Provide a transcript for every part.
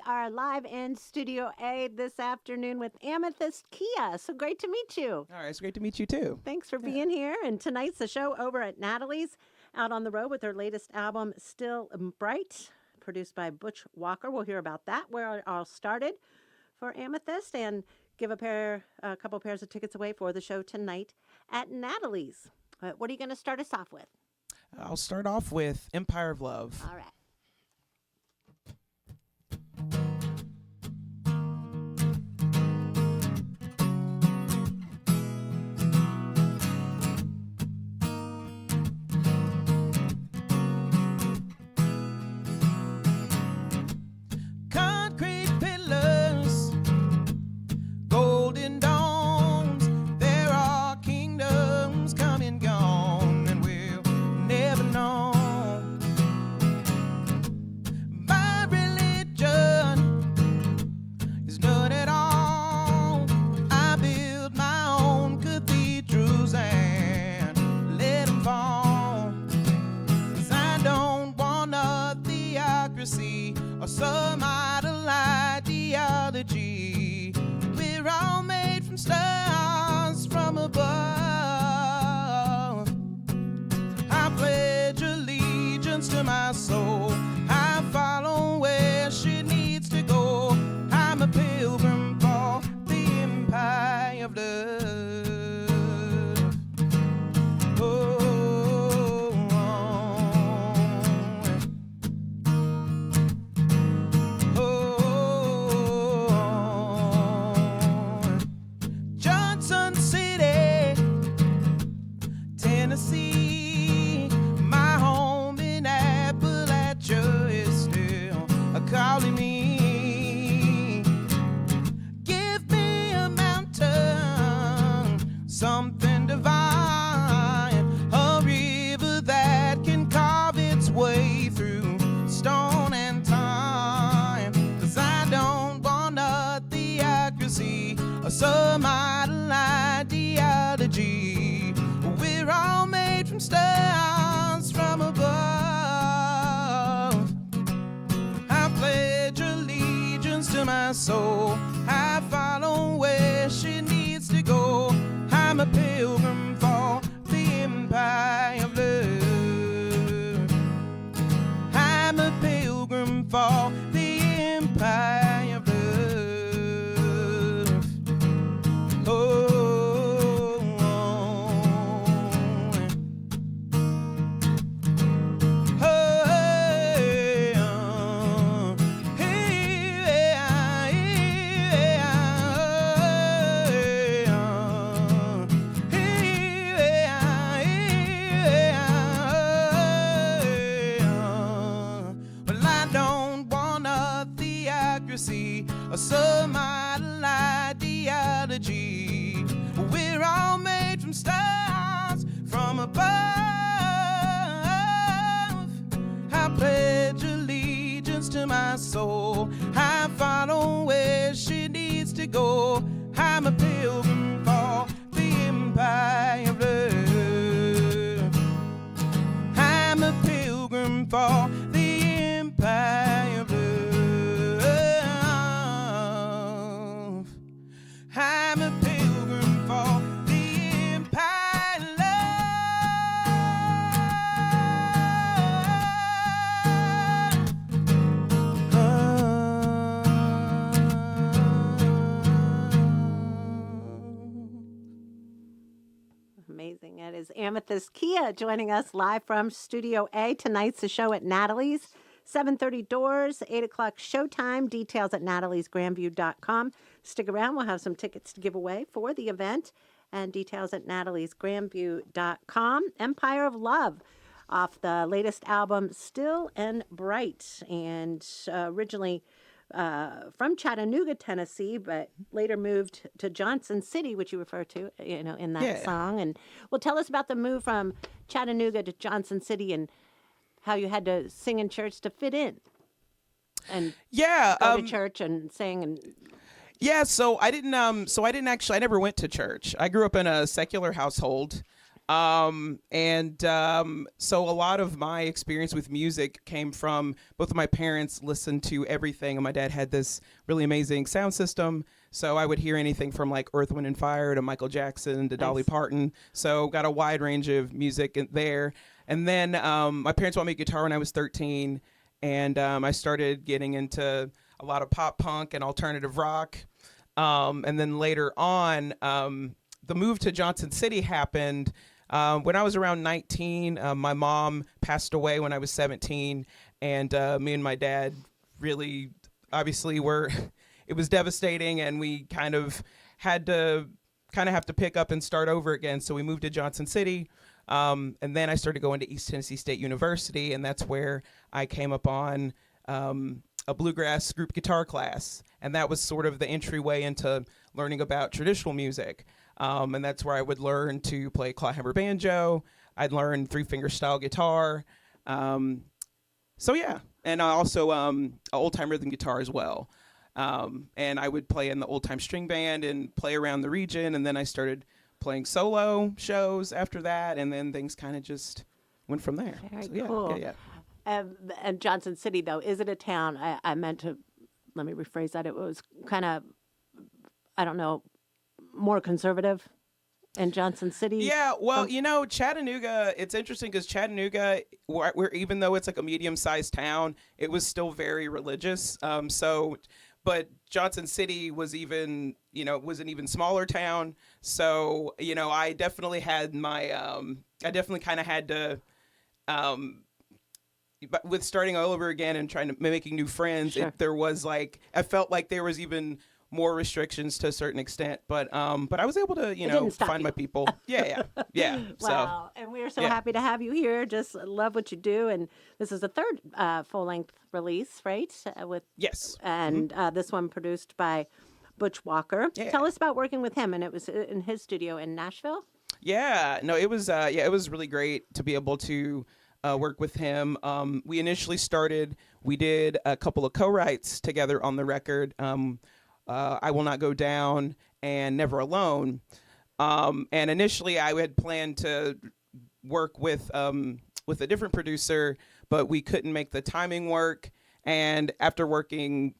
are live in Studio A this afternoon with Amythyst Kiah. So great to meet you. All right, it's great to meet you too. Thanks for being here. And tonight's the show over at Natalie's, out on the road with her latest album, Still Bright, produced by Butch Walker. We'll hear about that, where it all started for Amythyst, and give a couple pairs of tickets away for the show tonight at Natalie's. What are you going to start us off with? I'll start off with Empire of Love. All right. Concrete pillars, golden dawns, there are kingdoms come and gone, and we'll never know. My religion is none at all. I build my own cathedrals and let them fall, 'cause I don't want a theocracy or some idol ideology. We're all made from stars from above. I pledge allegiance to my soul. I follow where she needs to go. I'm a pilgrim for the empire of love. Oh. Tennessee, my home in Appalachia is still calling me. Give me a mountain, something divine, a river that can carve its way through stone and time. 'Cause I don't want a theocracy or some idol ideology. We're all made from stars from above. I pledge allegiance to my soul. I follow where she needs to go. I'm a pilgrim for the empire of love. I'm a pilgrim for the empire of love. Oh. Or some idol ideology. We're all made from stars from above. I pledge allegiance to my soul. I follow where she needs to go. I'm a pilgrim for the empire of love. I'm a pilgrim for the empire of love. I'm a pilgrim for the empire of love. Amazing. It is Amythyst Kiah joining us live from Studio A. Tonight's the show at Natalie's. 7:30 doors, 8 o'clock showtime. Details at nataliesgrandview.com. Stick around. We'll have some tickets to give away for the event. And details at nataliesgrandview.com. Empire of Love, off the latest album, Still and Bright. And originally from Chattanooga, Tennessee, but later moved to Johnson City, which you refer to, in that song. And well, tell us about the move from Chattanooga to Johnson City and how you had to sing in church to fit in, and go to church and sing. And I never went to church. I grew up in a secular household. So a lot of my experience with music came from both of my parents listened to everything, and my dad had this really amazing sound system. So I would hear anything from like Earth, Wind and Fire to Michael Jackson to Dolly Nice. Parton. So got a wide range of music there. And then my parents bought me a guitar when I was 13, and I started getting into a lot of pop punk and alternative rock. And then later on, the move to Johnson City happened. When I was around 19, my mom passed away when I was 17, and me and my dad really, obviously, were. It was devastating, and we kind of have to pick up and start over again. So we moved to Johnson City, and then I started going to East Tennessee State University, and that's where I came upon a bluegrass group guitar class, and that was sort of the entryway into learning about traditional music. And that's where I would learn to play clawhammer banjo. I'd learn three-finger style guitar. So yeah, and I also old-time rhythm guitar as well. And I would play in the old-time string band and play around the region, and then I started playing solo shows after that, and then things kind of just went from there. Very So, yeah, cool. yeah. And Johnson City, though, is it a town? I meant to, let me rephrase that. It was kind of, I don't know, more conservative in Johnson City. Yeah, well, Chattanooga, it's interesting because Chattanooga, where even though it's like a medium-sized town, it was still very religious. But Johnson City was even, was an even smaller town. So, I definitely had I definitely kind of had to, but with starting all over again and trying to making new friends, Sure. I felt like there was even more restrictions to a certain extent, but I was able to, didn't stop find you. my people. Yeah. Wow. And we're so yeah. happy to have you here. Just love what you do. And this is the third full-length release, right? Yes. And this one produced by Butch Walker. Yeah. Tell us about working with him. And it was in his studio in Nashville. Yeah, no, it was it was really great to be able to work with him. We initially we did a couple of co-writes together on the record. I Will Not Go Down and Never Alone. And initially I had planned to work with a different producer, but we couldn't make the timing work. And after working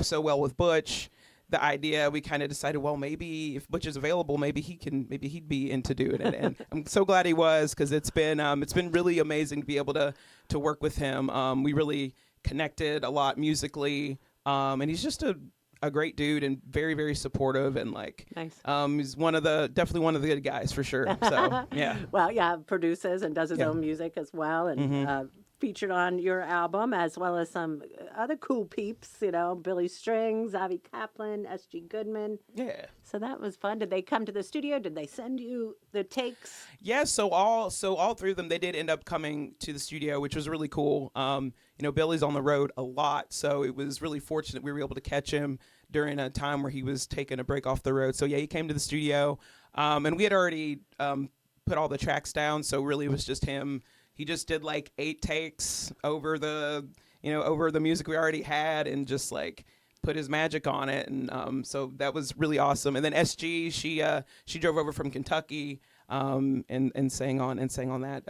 so well with Butch, we kind of decided, well, maybe if Butch is available, maybe he'd be into doing it. And I'm so glad he was, because it's been really amazing to be able to work with him. We really connected a lot musically. And he's just a great dude and very, very supportive, and Nice. He's definitely one of the good guys for sure. So yeah. Well, yeah, produces and does his Yeah. own music as well, and featured on your album, as well as some other cool peeps, Billy Strings, Avi Kaplan, S.G. Goodman. Yeah. So that was fun. Did they come to the studio? Did they send you the takes? Yeah, so all three of them, they did end up coming to the studio, which was really cool. Billy's on the road a lot, so it was really fortunate we were able to catch him during a time where he was taking a break off the road. So yeah, he came to the studio, and we had already put all the tracks down, so really it was just him. He just did 8 takes over the music we already had, and just put his magic on it, and so that was really awesome. And then SG, she drove over from Kentucky, and sang on that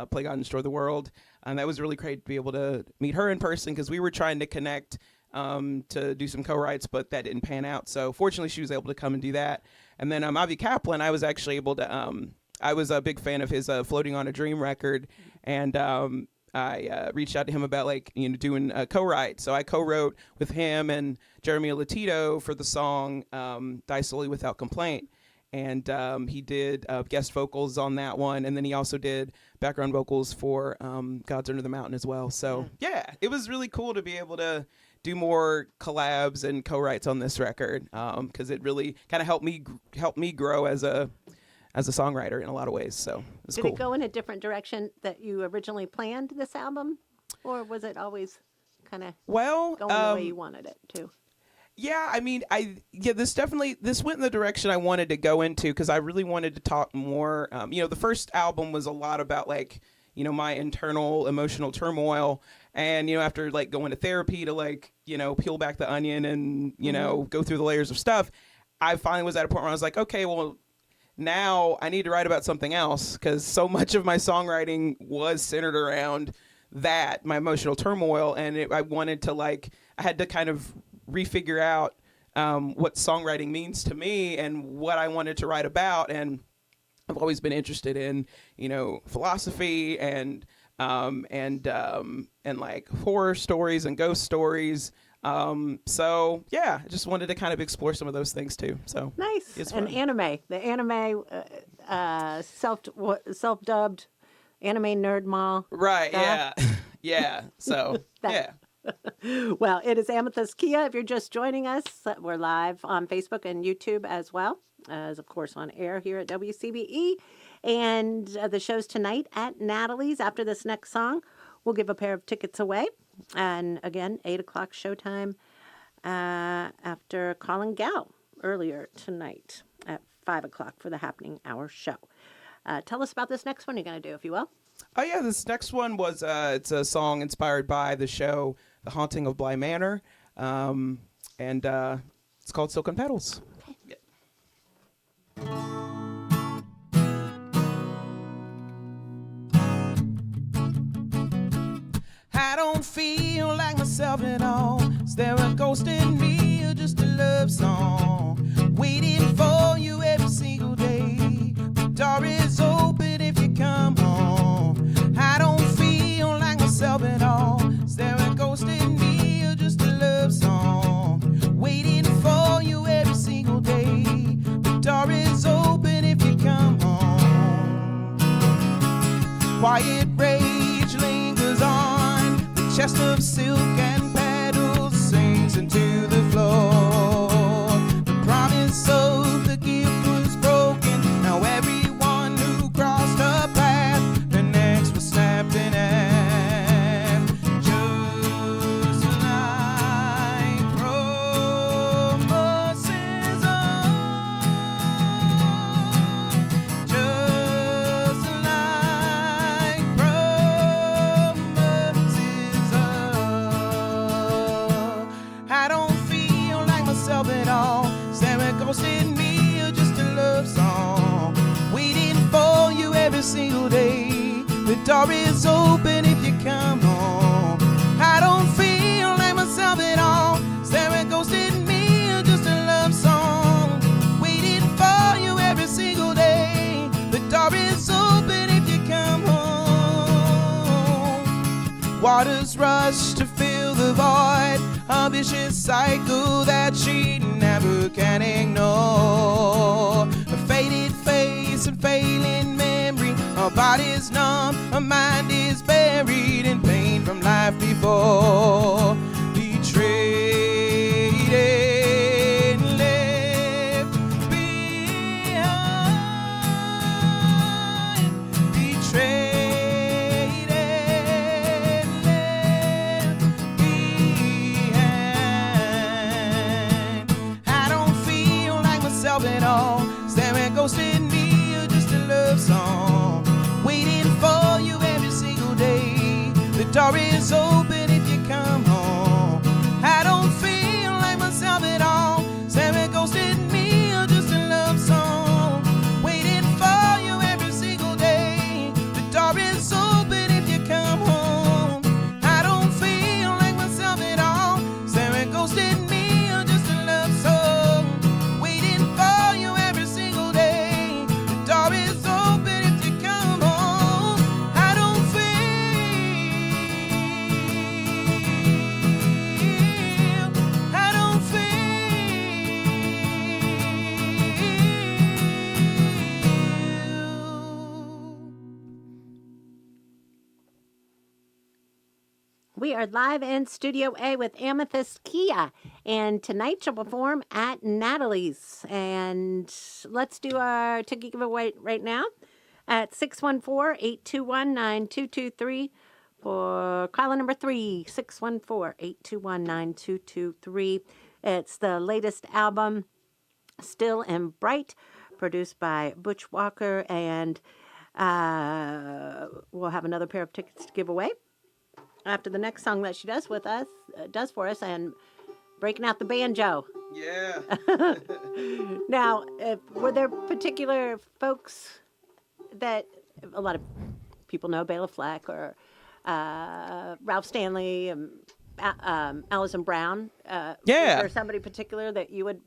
Play God and Destroy the World, and that was really great to be able to meet her in person, because we were trying to connect to do some co-writes, but that didn't pan out. So fortunately, she was able to come and do that. And then Avi Kaplan, I was actually able to. I was a big fan of his "Floating on a Dream" record, and I reached out to him about doing a co-write. So I co-wrote with him and Jeremy Latito for the song "Die Slowly Without Complaint." And he did guest vocals on that one, and then he also did background vocals for God's Under the Mountain as well. So yeah, it was really cool to be able to do more collabs and co-writes on this record, because it really kind of helped me grow as a songwriter in a lot of ways. So it's cool. Did it go in a different direction that you originally planned this album, or was it always kind of going the way you wanted it to? Yeah, I mean, this went in the direction I wanted to go into, because I really wanted to talk more. The first album was a lot about my internal emotional turmoil, and after going to therapy to peel back the onion and go through the layers of stuff, I finally was at a point where I was like, okay, well, now I need to write about something else because so much of my songwriting was centered around that, my emotional turmoil. And I wanted to I had to kind of refigure out what songwriting means to me and what I wanted to write about. And I've always been interested in, philosophy and like horror stories and ghost stories. So yeah, I just wanted to kind of explore some of those things too. So Nice. it's And fun. the anime, self-dubbed anime nerd mall. Right. stuff. Yeah. Yeah. So yeah. Well, it is Amythyst Kiah. If you're just joining us, we're live on Facebook and YouTube as well as, of course, on air here at WCBE. And the show's tonight at Natalie's. After this next song, we'll give a pair of tickets away. And again, 8 o'clock showtime after Colin Gal earlier tonight at 5 o'clock for the Happening Hour show. Tell us about this next one you're going to do, if you will. Oh yeah, this next one was it's a song inspired by the show The Haunting of Bly Manor, and it's called Silken Petals. Yeah. I don't feel like myself at all. Is there a ghost in me or just a love song? Waiting for you every single day. The door is open if you come home. I don't feel like myself at all. Is there a ghost in me or just a love song? Waiting for you every single day. The door is open if you come home. Quiet rage lingers on. The chest of silk and petals sinks into the floor. The promise of the gift was broken. Now everyone who crossed her path, the necks were snapped in half. Just like promises of, just like promises of. I don't feel like myself at all. Is there a ghost in me or just a love song? Waiting for you every single day. The door is open if you come home. I don't feel like myself at all. Is there a ghost in me or just a love song? Waiting for you every single day. The door is open if you come home. Waters rush to fill the void, a vicious cycle that she never can ignore. A faded face and failing memory, her body's numb, her mind is buried in pain from life before. Betrayed and left behind. Betrayed and left behind. I don't feel like myself at all. Is there a ghost in me or just a love song? Waiting for you every single day. The door is open if you come home. I don't feel like myself at all. Is there a ghost in me or just a love song? Waiting for you every single day. The door is open if you come home. I don't feel like myself at all. Is there a ghost in me or just a love song? Waiting for you every single day. The door is open if you come home. I don't We are live in Studio A with Amythyst Kiah, and tonight she'll perform at Natalie's. And let's do our ticket giveaway right now at 614-821-9223 for caller number 3, 614-821-9223. It's the latest album, Still and Bright, produced by Butch Walker, and we'll have another pair of tickets to give away after the next song that she does with us, does for us, and breaking out the banjo. Yeah. Now, were there particular folks that a lot of people know, Bela Fleck or Ralph Stanley, Alison Brown? Yeah. Was there somebody particular that you would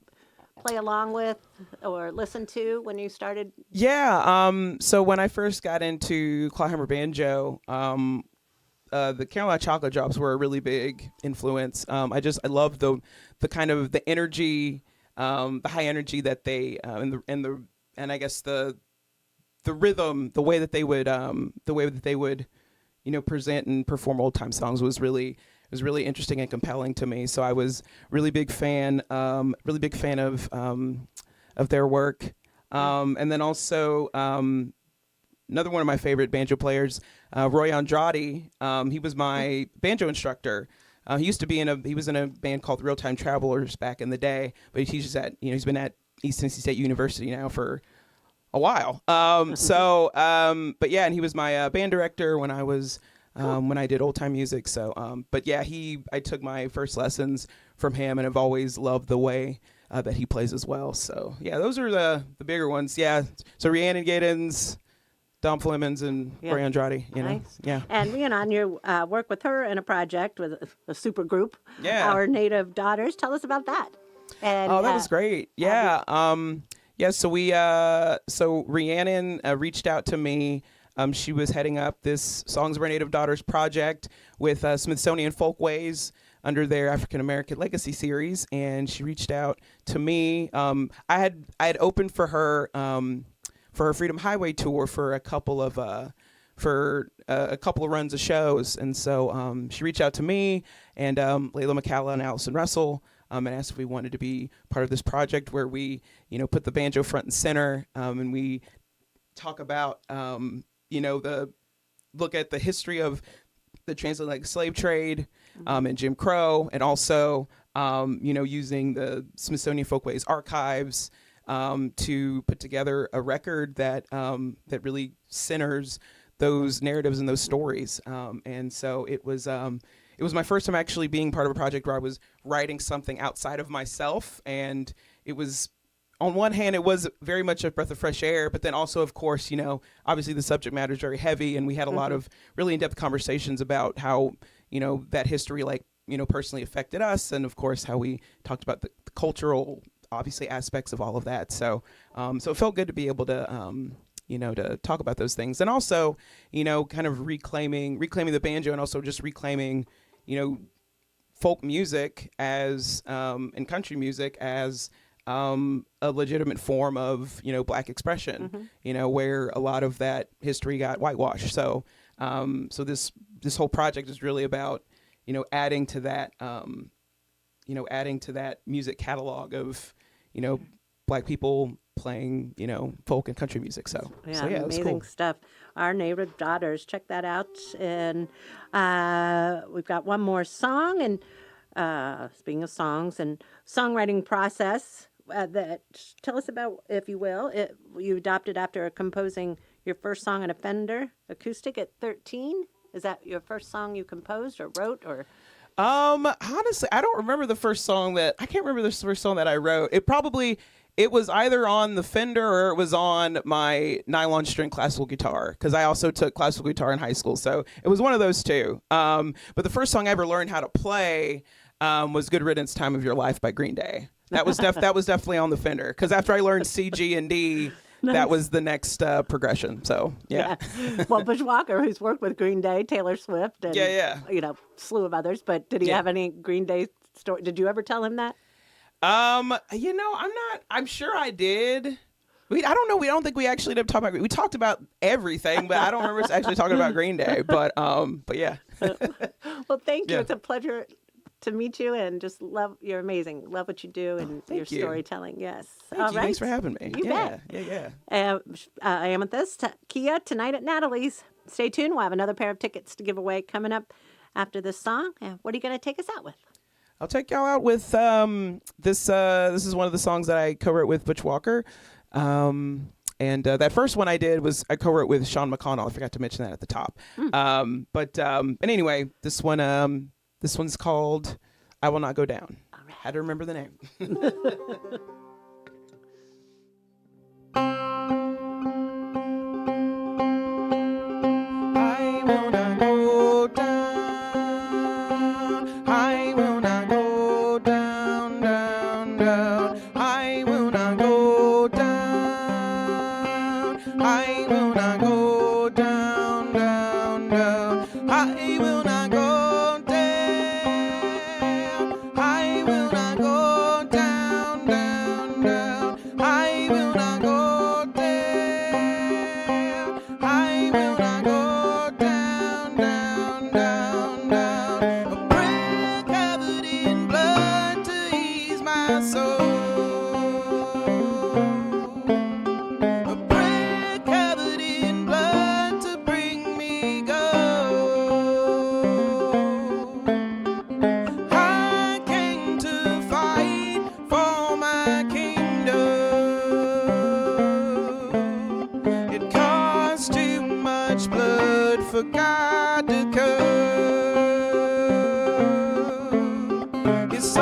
play along with or listen to when you started? Yeah. So when I first got into clawhammer banjo, the Carolina Chocolate Drops were a really big influence. I love the kind of the energy, the high energy that they and I guess the rhythm, the way that they would present and perform old time songs was really interesting and compelling to me. So I was really big fan of their work. And then also another one of my favorite banjo players, Roy Andrade. He was my banjo instructor. He was in a band called Real Time Travelers back in the day, but he teaches he's been at East Tennessee State University now for a while. But yeah, and he was my band director when I was when I did old time music. So, but yeah, I took my first lessons from him, and have always loved the way that he plays as well. So yeah, those are the bigger ones. Yeah, so Rhiannon Giddens, Dom Flemons, and Roy Andrade. Nice. Yeah. And on your work with her in a project with a super group, Yeah. Our Native Daughters. Tell us about that. And, that was great. Yeah. So Rhiannon reached out to me. She was heading up this Songs of Our Native Daughters project with Smithsonian Folkways under their African American Legacy series, and she reached out to me. I had opened for her Freedom Highway tour for a couple of runs of shows, and so she reached out to me and Layla McCalla and Allison Russell. And asked if we wanted to be part of this project where we, put the banjo front and center, and we talk about, look at the history of the transatlantic slave trade, and Jim Crow, and also, using the Smithsonian Folkways archives to put together a record that really centers those narratives and those stories. And so it was my first time actually being part of a project where I was writing something outside of myself. And it was, on one hand, it was very much a breath of fresh air, but then also, of course, obviously the subject matter is very heavy, and we had a lot of really in-depth conversations about how, that history, personally affected us. And of course, how we talked about the cultural, obviously, aspects of all of that. So, so it felt good to be able to, to talk about those things. And also, kind of reclaiming the banjo, and also just reclaiming, folk music as, and country music as, a legitimate form of, Black expression, where a lot of that history got whitewashed. So, so this whole project is really about, adding to that, music catalog of, Black people playing, folk and country music. So yeah, amazing cool stuff. Our Native Daughters, check that out. And we've got one more song. And speaking of songs and songwriting process, that tell us about, if you will, you adopted after composing your first song on a Fender acoustic at 13. Is that your first song you composed or wrote, or? Honestly, I don't remember the first song I can't remember the first song that I wrote. It was either on the Fender or it was on my nylon string classical guitar, because I also took classical guitar in high school. So it was one of those two. But the first song I ever learned how to play was Good Riddance, Time of Your Life by Green Day. That was definitely on the Fender, because after I learned C, G, and D, nice. That was the next progression. So, yeah. Well, Butch Walker, who's worked with Green Day, Taylor Swift, and slew of others. But did he have any Green Day story? Did you ever tell him that? I'm sure I did. I don't know. I don't think we actually did talk about. We talked about everything, but I don't remember actually talking about Green Day. But yeah. Well, thank you. It's a pleasure to meet you, and just you're amazing. Love what you do and your storytelling. Yes. Thank you. Thanks for having me. You bet. Yeah. Amythyst Kiah tonight at Natalie's. Stay tuned. We'll have another pair of tickets to give away coming up after this song. What are you going to take us out with? I'll take y'all out with this. This is one of the songs that I co-wrote with Butch Walker. And that first one I did was I co-wrote with Sean McConnell. I forgot to mention that at the top. But anyway, this one's called "I Will Not Go Down." All right. Had to remember the name. I will not go down. I will not go down, down, down. I will not go down. I will not go down, down, down. I will not go down. I will not go down, down, down. I will not go down. I will not go down, down, down, down. A prayer covered in blood to ease my soul. A prayer covered in blood to bring me gold. I came to fight for my kingdom. It cost too much blood for God to come. It's